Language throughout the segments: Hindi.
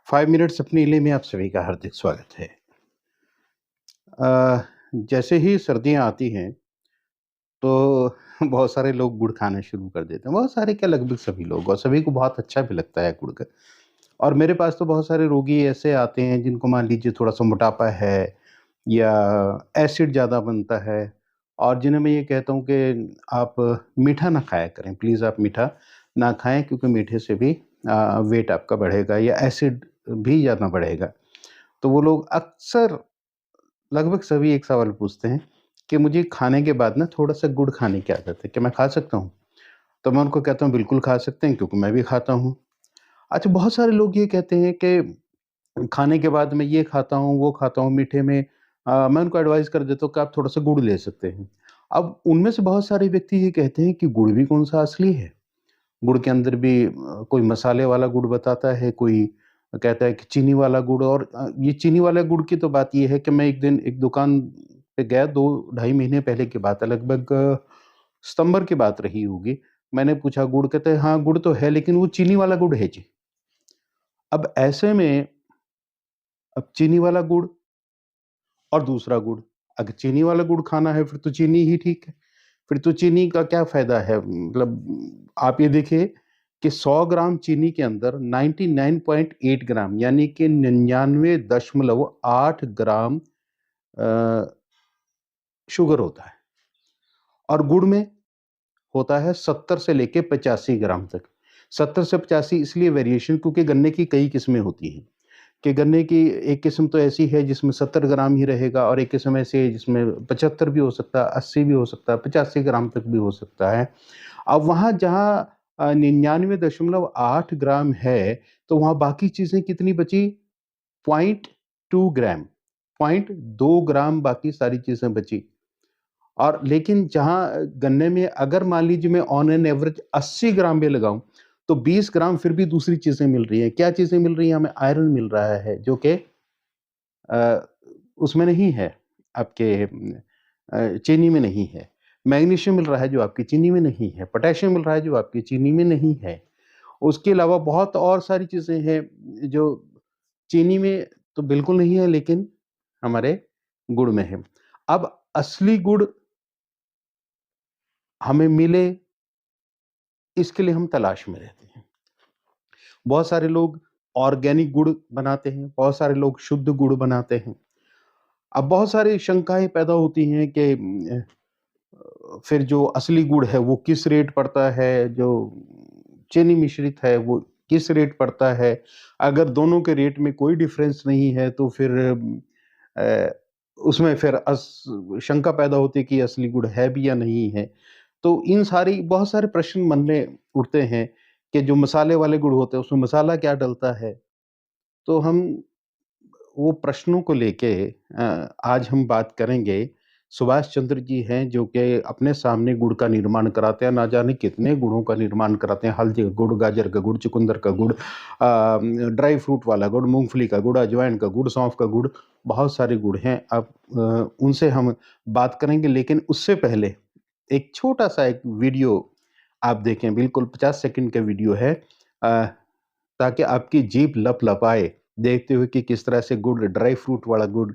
5 मिनट्स अपने लिए में आप सभी का हार्दिक स्वागत है। जैसे ही सर्दियाँ आती हैं, तो बहुत सारे लोग गुड़ खाना शुरू कर देते हैं। बहुत सारे क्या लगभग सभी लोग और सभी को बहुत अच्छा भी लगता है गुड़ का। और मेरे पास तो बहुत सारे रोगी ऐसे आते हैं जिनको मान लीजिए थोड़ा-सा मोटापा है या एसिड ज़्यादा बनता है और जिन्हें मैं ये कहता हूँ कि आप मीठा ना खाया करें। प्लीज़ आप मीठा ना खाएँ क्योंकि मीठे से भी वेट आपका बढ़ेगा या एसिड भी ज़्यादा बढ़ेगा। तो वो लोग अक्सर लगभग सभी एक सवाल पूछते हैं कि मुझे खाने के बाद ना थोड़ा-सा गुड़ खाने की आदत है, क्या मैं खा सकता हूँ? तो मैं उनको कहता हूँ बिल्कुल खा सकते हैं क्योंकि मैं भी खाता हूँ। अच्छा बहुत सारे लोग ये कहते हैं कि खाने के बाद मैं ये खाता हूँ, वो खाता हूँ मीठे में मैं उनको एडवाइस कर देता हूँ कि आप थोड़ा-सा गुड़ ले सकते हैं। अब उनमें से बहुत सारे व्यक्ति ये कहते हैं कि गुड़ भी कौन-सा असली है? गुड़ के अंदर भी कोई मसाले वाला गुड़ बताता है, कोई कहता है कि चीनी वाला गुड़ और ये चीनी वाला गुड़ की तो बात ये है कि मैं एक दिन एक दुकान पे गया 2 ढाई महीने पहले की बात है, लगभग सितंबर की बात रही होगी। मैंने पूछा गुड़? कहते हैं, "हाँ, गुड़ तो है लेकिन वो चीनी वाला गुड़ है जी।" अब ऐसे में अब चीनी वाला गुड़ और दूसरा गुड़, अगर चीनी वाला गुड़ खाना है फिर तो चीनी ही ठीक है। फिर तो चीनी का क्या फ़ायदा है? मतलब आप ये देखिए कि 100 ग्राम चीनी के अंदर 99.8 ग्राम यानी कि 99.8 ग्राम अ, शुगर होता है और गुड़ में होता है 70 से लेके 85 ग्राम तक। 70 से 85 इसलिए वेरिएशन क्योंकि गन्ने की कई किस्में होती हैं, कि गन्ने की एक किस्म तो ऐसी है जिसमें 70 ग्राम ही रहेगा और एक किस्म ऐसी है जिसमें 75 भी हो सकता है, 80 भी हो सकता है, 85 ग्राम तक भी हो सकता है। अब वहाँ जहाँ 99.8 ग्राम है, तो वहाँ बाकी चीज़ें कितनी बची? 0.2 ग्राम, 0.2 ग्राम बाकी सारी चीज़ें बची। और लेकिन जहाँ गन्ने में अगर मान लीजिए मैं ऑन एन एवरेज 80 ग्राम भी लगाऊँ, तो 20 ग्राम फिर भी दूसरी चीज़ें मिल रही हैं। क्या चीज़ें मिल रही हैं? हमें आयरन मिल रहा है जो कि अ, उसमें नहीं है, आपके चीनी में नहीं है। मैग्नीशियम मिल रहा है जो आपकी चीनी में नहीं है, पोटेशियम मिल रहा है जो आपकी चीनी में नहीं है। उसके अलावा बहुत और सारी चीज़ें हैं जो चीनी में तो बिल्कुल नहीं है लेकिन हमारे गुड़ में है। अब असली गुड़ हमें मिले इसके लिए हम तलाश में रहते हैं। बहुत सारे लोग ऑर्गेनिक गुड़ बनाते हैं, बहुत सारे लोग शुद्ध गुड़ बनाते हैं। अब बहुत सारी शंकाएँ पैदा होती हैं कि फिर जो असली गुड़ है वो किस रेट पड़ता है, जो चीनी मिश्रित है वो किस रेट पड़ता है? अगर दोनों के रेट में कोई डिफ़रेंस नहीं है तो फिर अ, उसमें फिर शंका पैदा होती है कि असली गुड़ है भी या नहीं है। तो इन सारी बहुत सारे प्रश्न मन में उठते हैं कि जो मसाले वाले गुड़ होते हैं उसमें मसाला क्या डलता है? तो हम वो प्रश्नों को लेके आज हम बात करेंगे। सुभाष चंद्र जी हैं जो कि अपने सामने गुड़ का निर्माण कराते हैं, ना जाने कितने गुड़ों का निर्माण कराते हैं। हल्दी का गुड़, गाजर का गुड़, चुकंदर का गुड़, ड्राई फ्रूट वाला गुड़, मूँगफली का गुड़, अजवाइन का गुड़, सौंफ का गुड़, बहुत सारे गुड़ हैं। अब उनसे हम बात करेंगे लेकिन उससे पहले एक छोटा-सा एक वीडियो आप देखें, बिल्कुल 50 सेकंड का वीडियो है। अ, ताकि आपकी जीभ लपलपाए देखते हुए कि किस तरह से गुड़ ड्राई फ्रूट वाला गुड़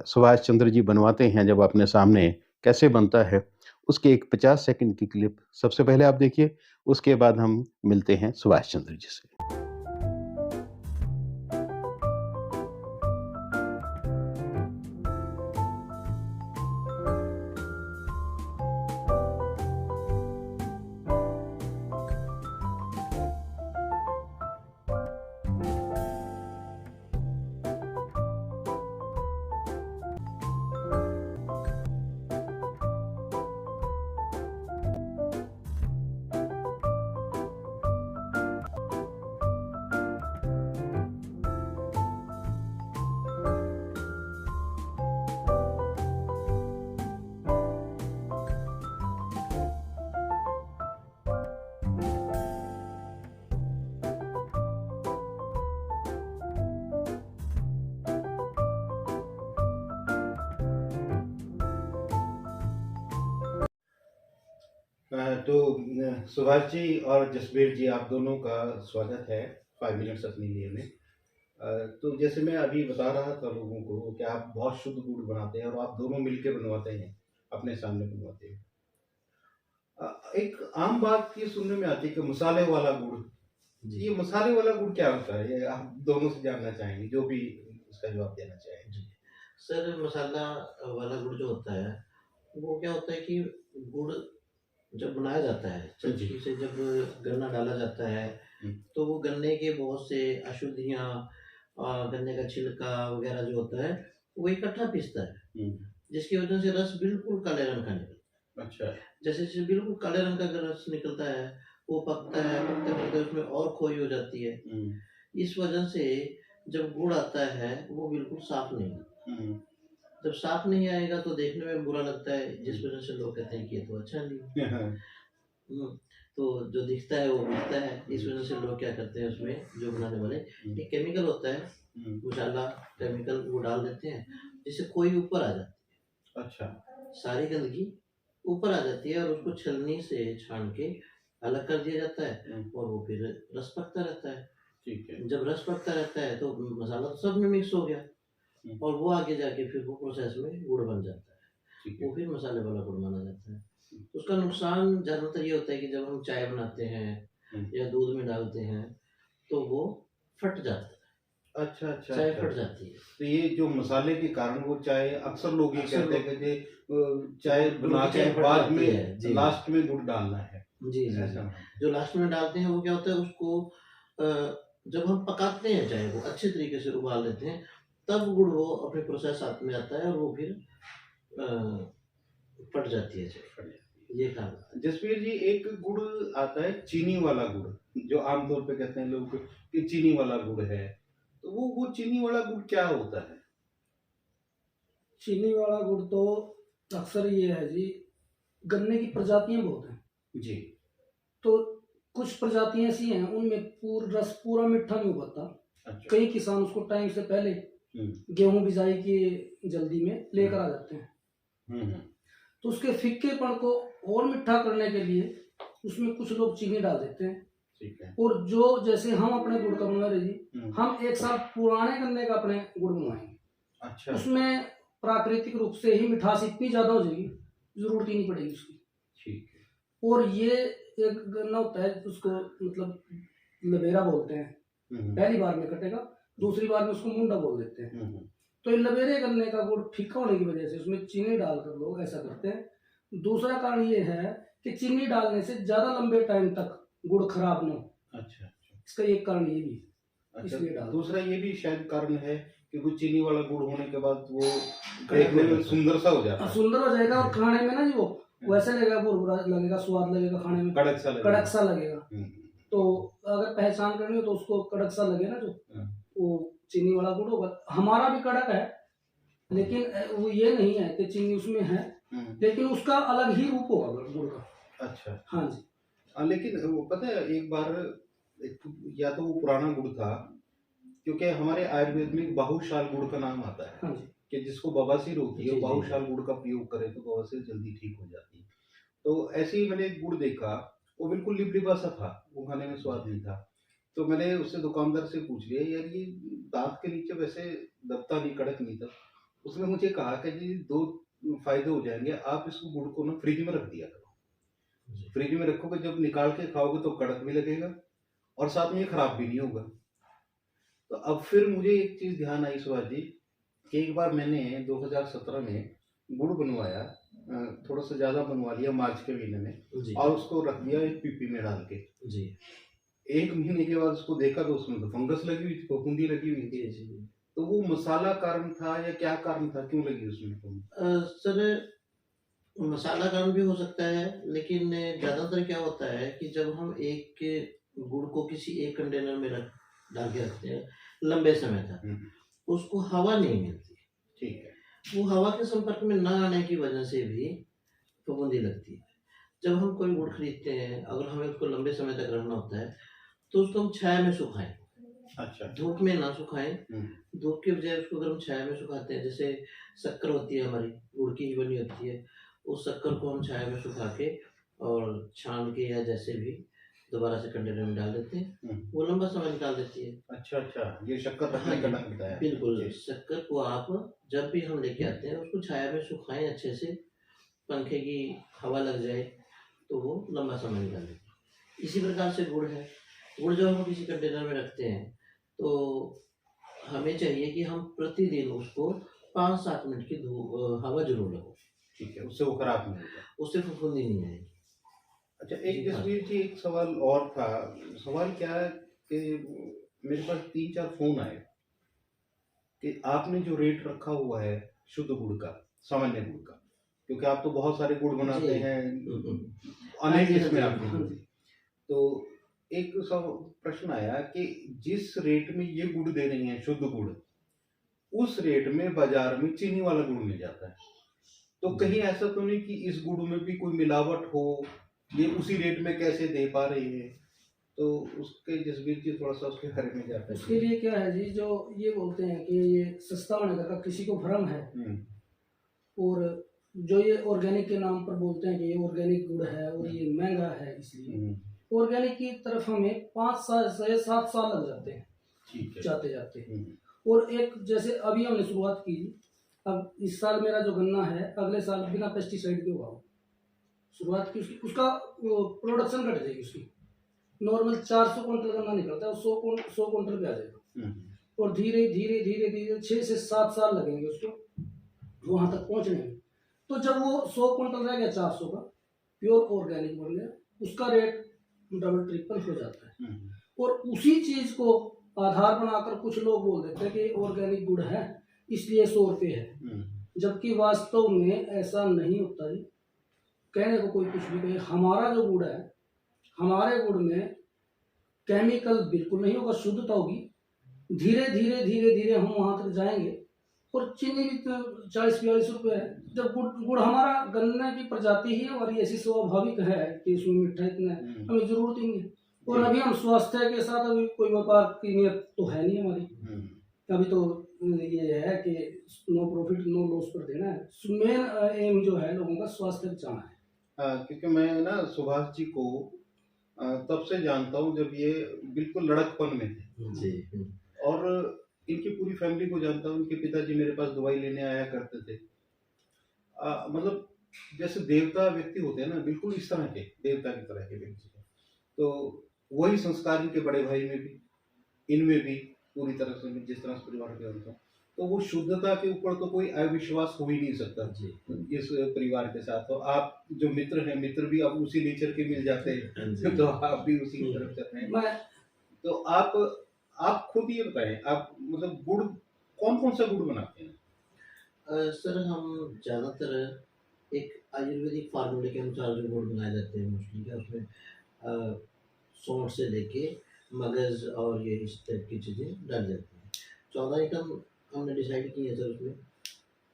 सुभाष चंद्र जी बनवाते हैं जब अपने सामने कैसे बनता है, उसके एक 50 सेकंड की क्लिप सबसे पहले आप देखिए, उसके बाद हम मिलते हैं सुभाष चंद्र जी से। तो सुभाष जी और जसबीर जी आप दोनों का स्वागत है 5 मिनट्स अपने लिए में। तो जैसे मैं अभी बता रहा था लोगों को कि आप बहुत शुद्ध गुड़ बनाते हैं और आप दोनों मिलके बनवाते हैं, अपने सामने बनवाते हैं। एक आम बात ये सुनने में आती है कि मसाले वाला गुड़, जी। ये मसाले वाला गुड़ क्या होता है? ये आप दोनों से जानना चाहेंगे, जो भी इसका जवाब देना चाहें। जी। सर, मसाला वाला गुड़ जो होता है, वो क्या होता है कि गुड़ जब बनाया जाता है, जी। चक्की से जब गन्ना डाला जाता है, हुँ, तो वो गन्ने के बहुत से अशुद्धियाँ, गन्ने का छिलका वगैरह जो होता है, वो इकट्ठा पीसता है, हुँ, जिसकी वजह से रस बिल्कुल काले रंग का निकलता है। अच्छा। जैसे बिल्कुल काले रंग का अगर रस निकलता है, वो पकता है, पकते-पकते उसमें और खोई हो जाती है। हुँ, इस वजह से जब गुड़ आता है, वो बिल्कुल साफ नहीं आता। हुँ, जब साफ नहीं आएगा तो देखने में बुरा लगता है, जिस वजह से लोग कहते हैं कि ये तो अच्छा नहीं है। हाँ, हुँ, तो जो दिखता है वो बिकता है, इस हुँ, वजह से लोग क्या करते हैं उसमें जो बनाने वाले, हुँ, एक केमिकल होता है, हुँ, मसाला केमिकल वो डाल देते हैं, जिससे खोई ऊपर आ जाती अच्छा। है, सारी गंदगी ऊपर आ जाती है और उसको छलनी से छान के अलग कर दिया जाता है हुँ, और वो फिर रस पकता रहता है। ठीक है। जब रस पकता रहता है तो मसाला तो सब में मिक्स हो गया हुँ, और वो आगे जाके फिर वो प्रोसेस में गुड़ बन जाता है। ठीक वो है। फिर मसाले वाला गुड़ माना जाता है। हुँ, उसका नुकसान ज़्यादातर ये होता है कि जब हम चाय बनाते हैं हुँ, या दूध में डालते हैं, तो वो फट जाता है, अच्छा, अच्छा, चाय अच्छा। फट जाती है। तो ये जो मसाले के कारण वो चाय अक्सर लोग ये अक्सर कहते लोग हैं कि चाय गुड़ बना की के चाय फट बाद जाती है। में जी, लास्ट में गुड़ डालना है, जी, जी, ऐसा जी। मानते हैं। जो लास्ट में डालते हैं वो क्या होता है उसको जब हम पकाते हैं चाय को अच्छे तरीके से उबाल लेते हैं, तब गुड़ वो अपने प्रोसेस हाथ में आता है और वो फिर अ, फट जाती है चाय। ये कारण है। जसवीर जी, एक गुड़ आता है चीनी वाला गुड़, जो आमतौर पे कहते हैं लोग कि चीनी वाला गुड़ है। तो वो चीनी वाला गुड़ क्या होता है? चीनी वाला गुड़ तो अक्सर ये है जी, गन्ने की प्रजातियां बहुत हैं। जी। तो कुछ प्रजातियां ऐसी हैं उनमें रस पूरा मीठा नहीं उबलता। अच्छा। कई किसान उसको टाइम से पहले हुँ, गेहूं बिजाई की जल्दी में लेकर आ जाते हैं। हुँ, हुँ, तो उसके फिक्केपन को और मीठा करने के लिए उसमें कुछ लोग चीनी डाल देते हैं। ठीक है। और जो जैसे हम अपने गुड़ का बनवा रहे जी, हुँ, हम एक साल पुराने गन्ने का अपने गुड़ बनवाएंगे, अच्छा, उसमें प्राकृतिक रूप से ही मिठास इतनी ज्यादा हो जाएगी, जरूरत ही नहीं पड़ेगी उसकी। ठीक है। और ये एक गन्ना होता है उसको मतलब लबेरा बोलते हैं। हुँ, हुँ, पहली बार में कटेगा, दूसरी बार में उसको मुंडा बोल देते हैं। हुँ, हुँ, तो ये लबेरे गन्ने का गुड़ फीका होने की वजह से उसमें चीनी डालकर लोग ऐसा करते हैं। दूसरा कारण ये है कि चीनी डालने से ज्यादा लंबे टाइम तक गुड़ खराब न हो, अच्छा, अच्छा। इसका एक कारण ये भी है, इसलिए अच्छा, डाल। दूसरा ये भी शायद कारण है कि कुछ चीनी वाला गुड़ होने के बाद वो देखने में सुंदर सा हो जाता है, सुंदर हो जाएगा और खाने में ना जी वो वैसे लगेगा, बुरा लगेगा, स्वाद लगेगा खाने में, कड़क सा लगेगा। कड़क सा लगेगा। हुँ, तो अगर पहचान करनी हो तो उसको कड़क सा लगे ना जो, हुँ, वो चीनी वाला गुड़ होगा। हमारा भी कड़क है, लेकिन वो ये नहीं है कि चीनी उसमें है, हुँ, लेकिन उसका अलग ही रूप होगा गुड़ का। अच्छा। हाँ जी। लेकिन वो पता है एक बार या तो वो पुराना गुड़ था, क्योंकि हमारे आयुर्वेद में बाहुशाल गुड़ का नाम आता है हाँ जी। कि जिसको बवासीर होती है जी, वो जी, बाहुशाल गुड़ का प्रयोग करे तो बवासीर जल्दी ठीक हो जाती है। तो ऐसे ही मैंने एक गुड़ देखा, वो बिल्कुल लिबलिबा सा था, वो खाने में स्वाद नहीं था। तो मैंने उससे दुकानदार से पूछ लिया, यार ये दांत के नीचे वैसे दबता नहीं, कड़क नहीं था। उसने मुझे कहा कि जी 2 फायदे हो जाएंगे, आप इस गुड़ को ना फ्रिज में रख दिया करो। जी। फ्रिज में रखोगे, जब निकाल के खाओगे तो कड़क भी लगेगा और साथ में ये खराब भी नहीं होगा। तो अब फिर मुझे एक चीज़ ध्यान आई सुभाष जी, कि एक बार मैंने 2017 में गुड़ बनवाया, थोड़ा सा ज़्यादा बनवा लिया मार्च के महीने में, जी, और उसको रख दिया एक पीपी में डाल के। जी, 1 महीने के बाद उसको देखा तो उसमें तो फंगस लगी हुई थी, फफूंदी लगी हुई थी। जी, जी। तो वो मसाला कारण था या क्या कारण था, क्यों लगी उसमें फफूंदी? सर, मसाला कारण भी हो सकता है, लेकिन ज़्यादातर क्या होता है कि जब हम एक गुड़ को किसी एक कंटेनर में रख डाल के रखते हैं लंबे समय तक, हुँ, उसको हवा नहीं मिलती। ठीक है। वो हवा के संपर्क में ना आने की वजह से भी फफूंदी लगती है। जब हम कोई गुड़ खरीदते हैं, अगर हमें उसको लंबे समय तक रखना होता है, तो उसको हम छाया में सुखाएँ, अच्छा। धूप में ना सुखाएँ। हुँ, धूप की बजाय उसको अगर हम छाया में सुखाते हैं, जैसे शक्कर होती है हमारी, गुड़ की ही बनी होती है, उस शक्कर को हम छाया में सुखा के और छान के या जैसे भी दोबारा से कंटेनर में डाल देते हैं, वो लंबा समय निकाल देती है। अच्छा, अच्छा, ये शक्कर हाँ रखने का जी, ढंग बताया। बिल्कुल। जी। शक्कर को आप जब भी हम लेके आते हैं उसको छाया में सुखाएँ अच्छे से, पंखे की हवा लग जाए तो वो लंबा समय निकाल लेती है। इसी प्रकार से गुड़ है। गुड़ जब हम किसी कंटेनर में रखते हैं तो हमें चाहिए कि हम प्रतिदिन उसको 5-7 मिनट की हवा ज़रूर लगाओ। ठीक है, उससे वो खराब नहीं होगा। उससे फफूंदी नहीं आएगी। अच्छा, जी एक हाँ। जसवीर जी, एक सवाल और था। सवाल क्या है कि मेरे पास 3-4 फ़ोन आए कि आपने जो रेट रखा हुआ है शुद्ध गुड़ का, सामान्य गुड़ का, क्योंकि आप तो बहुत सारे गुड़ बनाते जी। हैं, हाँ अनेक जी, हाँ किस्में जी। आपकी होती हैं। तो एक प्रश्न आया कि जिस रेट में ये गुड़ दे रही हैं शुद्ध गुड़, उस रेट में बाजार में चीनी वाला गुड़ मिल जाता है। तो कहीं ऐसा तो नहीं कि इस गुड़ में भी कोई मिलावट हो, ये उसी रेट में कैसे दे पा रही है? तो उसके जसवीर जी थोड़ा सा उसके बारे में जानते उसके लिए क्या है जी, जो ये बोलते हैं कि ये सस्ता होने का किसी को भ्रम है, और जो ये ऑर्गेनिक के नाम पर बोलते हैं कि ये ऑर्गेनिक गुड़ है और ये महंगा है, इसलिए ऑर्गेनिक की तरफ हमें 5 से 7 साल लग जाते हैं। ठीक है। जाते जाते। और एक जैसे अभी हमने शुरुआत की, अब इस साल मेरा जो गन्ना है अगले साल बिना पेस्टिसाइड के उगाऊं, शुरुआत की उसकी, उसका प्रोडक्शन घट जाएगी उसकी। नॉर्मल 400 क्विंटल गन्ना निकलता है, 100 क्विंटल पे आ जाएगा। और धीरे धीरे धीरे धीरे 6 से 7 साल लगेंगे उसको वहां तक पहुंचने में। तो जब वो 100 क्विंटल रह गया 400 का, प्योर ऑर्गेनिक बन गया, उसका रेट डबल ट्रिपल हो जाता है। और उसी चीज को आधार बनाकर कुछ लोग बोल देते हैं कि ऑर्गेनिक गुड़ है इसलिए 100 रुपये है, जबकि वास्तव में ऐसा नहीं होता है। कहने को कोई कुछ भी कहे, हमारा जो गुड़ है, हमारे गुड़ में केमिकल बिल्कुल नहीं होगा, शुद्धता होगी। धीरे धीरे धीरे धीरे हम वहां तक जाएंगे। और चीनी भी 40-42 रुपये है। जब गुड़ हमारा गन्ने की प्रजाति ही हमारी ऐसी स्वाभाविक है कि उसमें मीठा इतना है, हमें जरूरत ही नहीं है। और अभी हम स्वास्थ्य के साथ अभी कोई व्यापार की नियत तो है नहीं हमारी। अभी तो ये है कि नो प्रॉफिट नो लॉस पर देना है। मेन एम जो है लोगों का स्वास्थ्य बचाना है। क्योंकि मैं ना सुभाष जी को तब से जानता हूँ जब ये बिल्कुल लड़कपन में थे जी। और इनकी पूरी फैमिली को जानता हूँ। इनके पिताजी मेरे पास दवाई लेने आया करते थे। मतलब जैसे देवता व्यक्ति होते हैं ना, बिल्कुल इस तरह के देवता की तरह के व्यक्ति हैं। तो वही संस्कार इनके बड़े भाई में भी, इनमें भी पूरी तरह से, जिस तरह से परिवार के होता, तो वो शुद्धता के ऊपर तो कोई अविश्वास हो ही नहीं सकता जी इस परिवार के साथ। तो आप जो मित्र हैं, मित्र भी अब उसी नेचर के मिल जाते हैं, तो आप भी उसी की तरफ चल रहे हैं। तो आप खुद ये बताएं, आप मतलब गुड़ कौन कौन सा गुड़ बनाते हैं? सर हम ज़्यादातर एक आयुर्वेदिक फार्मूले के अनुसार जो गुड़ बनाए जाते हैं मोस्टली, क्या उसमें सौंठ से लेके मगज़ और ये इस टाइप की चीज़ें डाल जाती हैं। 14 आइटम हमने डिसाइड किए हैं सर उसमें,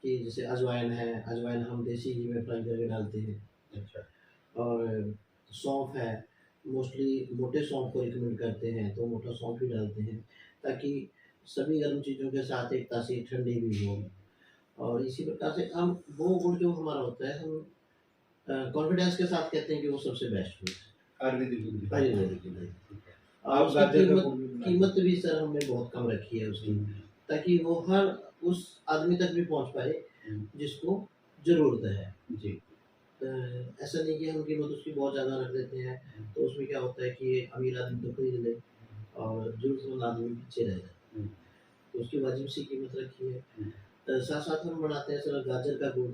कि जैसे अजवाइन है, अजवाइन हम देसी घी में फ्राई करके डालते हैं। अच्छा। और सौंफ है, मोस्टली मोटे सौंफ को रिकमेंड करते हैं, तो मोटा सौंफ भी डालते हैं ताकि सभी गर्म चीज़ों के साथ एक तासीर ठंडी भी हो। और इसी प्रकार से हम वो गुड़ जो हमारा होता है, हम कॉन्फिडेंस के साथ कहते हैं कि वो सबसे बेस्ट गुड़ है, आयुर्वेदिक आयुर्वेदिक गुड़ है। और आप उसकी गाजर का गुड़ भी बनाते हैं? कीमत भी सर हमने बहुत कम रखी है उसकी, ताकि वो हर उस आदमी तक भी पहुंच पाए जिसको ज़रूरत है जी। ऐसा नहीं कि हम कीमत उसकी बहुत ज़्यादा रख देते हैं, तो उसमें क्या होता है कि अमीर आदमी तो खरीद ले और ज़रूरतमंद आदमी पीछे रह जाए, तो उसकी वाजिब सी कीमत रखी है। साथ साथ हम बनाते हैं सर गाजर का गुड़।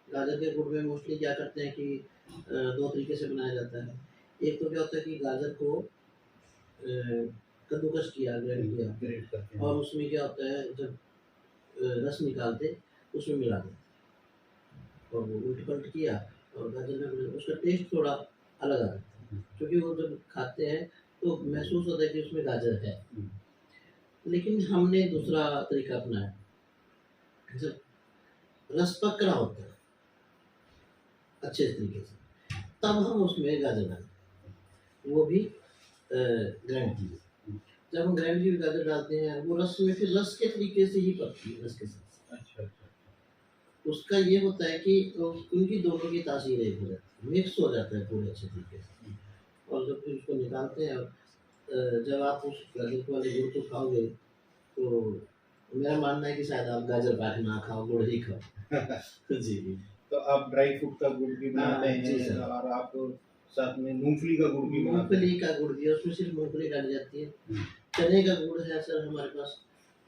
गाजर के गुड़ में मोस्टली क्या करते हैं कि 2 तरीके से बनाया जाता है। एक तो क्या होता है कि गाजर को कद्दूकस किया, ग्राइंड किया, और उसमें क्या होता है, जब रस निकालते उसमें मिला देते और वो उल्ट पलट किया, और गाजर का उसका टेस्ट थोड़ा अलग आता है, क्योंकि वो जब खाते हैं तो महसूस होता है कि उसमें गाजर है। लेकिन हमने दूसरा तरीका अपनाया, जब रस पक रहा होता है अच्छे तरीके से, तब हम उसमें गाजर डालते हैं, वो भी ग्राइंड की। जब हम ग्राइंड की गाजर डालते हैं, वो रस में फिर रस के तरीके से ही पकती है, रस के साथ। अच्छा। उसका ये होता है कि उनकी दोनों की तासीर एक हो जाती है, मिक्स हो जाता है पूरे अच्छे तरीके से। और जब फिर उसको निकालते हैं, जब आप उस गाजर के वाले गुड़ को खाओगे तो मेरा मानना है कि शायद आप गाजर पाक ना खाओ, गुड़ ही खाओ। जी। तो आप ड्राई फ्रूट का गुड़ भी बनाते हाँ, जी हैं सर। और आप साथ में मूँगफली का गुड़ भी बनाते हैं। मूँगफली का गुड़ भी है, उसमें सिर्फ़ मूँगफली डाली जाती है। हुँ। चने का गुड़ है सर हमारे पास,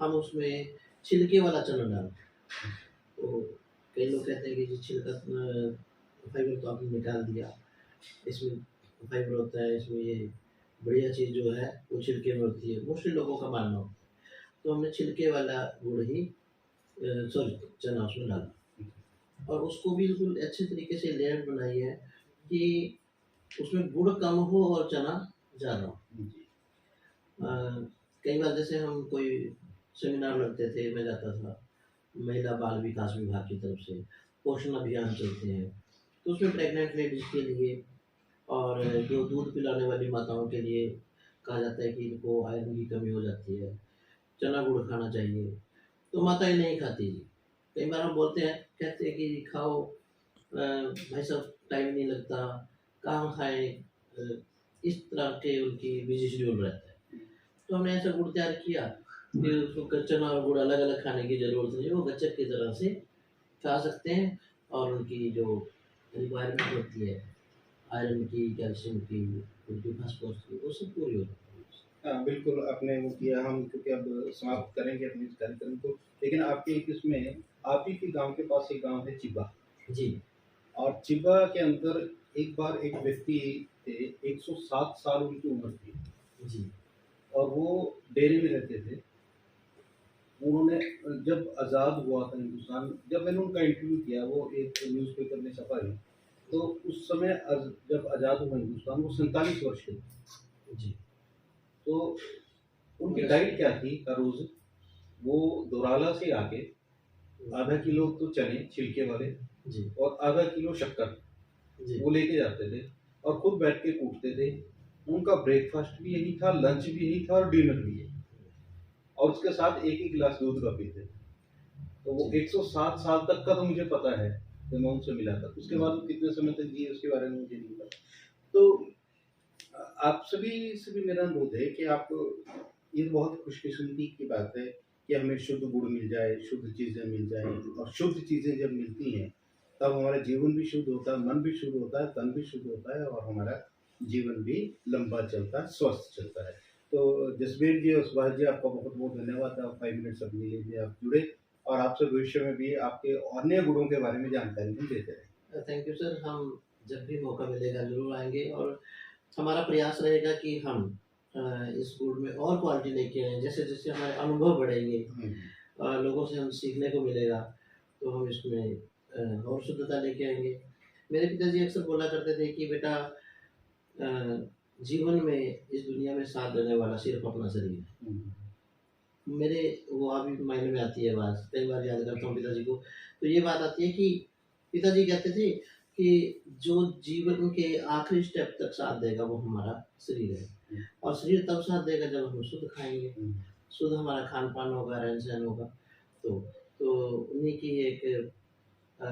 हम उसमें छिलके वाला चना डालते हैं। तो कई लोग कहते हैं कि जी छिलका फाइबर तो आपने निकाल दिया, इसमें फाइबर होता है, इसमें ये बढ़िया चीज़ जो है वो छिलके में होती है, मोस्टली लोगों का मानना होता है। तो हमने छिलके वाला गुड़ ही सॉरी चना उसमें डाला और उसको बिल्कुल अच्छे तरीके से लेयर बनाई है कि उसमें गुड़ कम हो और चना ज़्यादा हो। कई बार जैसे हम कोई सेमिनार लगते थे, मैं जाता था, महिला बाल विकास विभाग की तरफ से पोषण अभियान चलते हैं, तो उसमें प्रेग्नेंट लेडीज़ के लिए और जो दूध पिलाने वाली माताओं के लिए कहा जाता है कि इनको आयरन की कमी हो जाती है, चना गुड़ खाना चाहिए, तो माताएँ नहीं खाती जी। कई बार हम बोलते हैं, कहते हैं कि खाओ, भाई साहब टाइम नहीं लगता, कहाँ खाएँ, इस तरह के उनकी बिज़ी शेड्यूल रहता है। तो हमने ऐसा गुड़ तैयार किया कि उसको चना और गुड़ अलग-अलग खाने की ज़रूरत नहीं है, वो गच्चक की तरह से खा सकते हैं और उनकी जो रिक्वायरमेंट होती है, आयरन की, कैल्शियम की, उनकी फास्फोरस की, वो सब पूरी होती है। हाँ, बिल्कुल आपने वो किया। हम क्योंकि अब समाप्त करेंगे अपने इस कार्यक्रम को, लेकिन आपके एक इसमें आप ही के गाँव के पास एक गाँव है चिबा जी, और चिबा के अंदर एक बार एक व्यक्ति थे, 107 साल उनकी उम्र थी जी, और वो डेरे में रहते थे। उन्होंने जब आज़ाद हुआ था हिंदुस्तान, जब मैंने उनका इंटरव्यू किया, वो एक न्यूज़पेपर में छपा है, तो उस समय जब आज़ाद हुआ हिंदुस्तान, वो 47 वर्ष के थे। जी, तो उनकी डाइट क्या थी हर रोज़? वो दोराला से आके आधा किलो तो चने छिलके वाले जी, और आधा किलो शक्कर जी, वो लेके जाते थे और खुद बैठ के कूटते थे। उनका ब्रेकफ़ास्ट भी यही था, लंच भी यही था और डिनर भी यही, और उसके साथ एक ही गिलास दूध का पीते थे। तो वो जी। 107 साल तक का तो मुझे पता है, जब मैं उनसे मिला था। उसके बाद वो कितने समय तक जिए उसके बारे में मुझे नहीं पता। तो आप सभी से भी मेरा अनुरोध है कि आप, ये बहुत खुशकिस्मती की बात है कि हमें शुद्ध गुड़ मिल जाए, शुद्ध चीज़ें मिल जाएँ और शुद्ध चीज़ें जब मिलती हैं, तब हमारा जीवन भी शुद्ध होता है, मन भी शुद्ध होता है, तन भी शुद्ध होता है और हमारा जीवन भी लंबा चलता है, स्वस्थ चलता है। तो जसबीर जी और सुभाष जी, आपका बहुत-बहुत धन्यवाद। आप 5 मिनट्स अपने लिए आप जुड़े और आपसे भविष्य में भी आपके अन्य गुणों के बारे में जानकारी हम देते रहें। थैंक यू सर, हम जब भी मौका मिलेगा ज़रूर आएँगे और हमारा प्रयास रहेगा कि हम इस गुड़ में और क्वालिटी लेके आएँ, जैसे-जैसे हमारे अनुभव बढ़ेंगे, हुँ, लोगों से हम सीखने को मिलेगा, तो हम इसमें और शुद्धता लेके आएँगे। मेरे पिताजी अक्सर बोला करते थे कि बेटा, जीवन में इस दुनिया में साथ देने वाला सिर्फ़ अपना शरीर है। हुँ, मेरे वो अभी माइंड में आती है बात, कई बार याद करता हूँ पिताजी को, तो ये बात आती है कि पिताजी कहते थे कि जो जीवन के आखिरी स्टेप तक साथ देगा वो हमारा शरीर है हुँ, और शरीर तब साथ देगा जब हम शुद्ध खाएँगे, हुँ। शुद्ध हमारा खान-पान होगा, रहन-सहन होगा। तो उन्हीं की एक अ,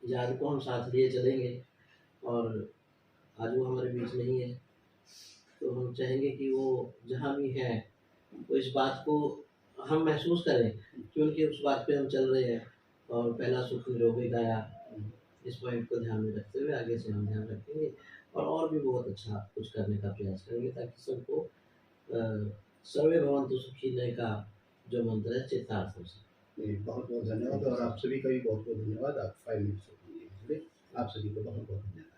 याद को हम साथ लिए चलेंगे और आज वो हमारे बीच नहीं है, तो हम चाहेंगे कि वो जहाँ भी हैं, वो इस बात को हम महसूस करें कि उनकी उस बात पे हम चल रहे हैं और पहला सुख निरोगी काया, इस पॉइंट को ध्यान में रखते हुए आगे से हम ध्यान रखेंगे और भी बहुत अच्छा कुछ करने का प्रयास करेंगे ताकि सबको सर्वे भवन्तु सुखिनः का जो मंत्र है चित्तार्थ हो सके। जी, बहुत-बहुत धन्यवाद और आप सभी का भी बहुत-बहुत धन्यवाद। आप 5 मिनट्स के लिए जुड़े। आप सभी को बहुत-बहुत धन्यवाद।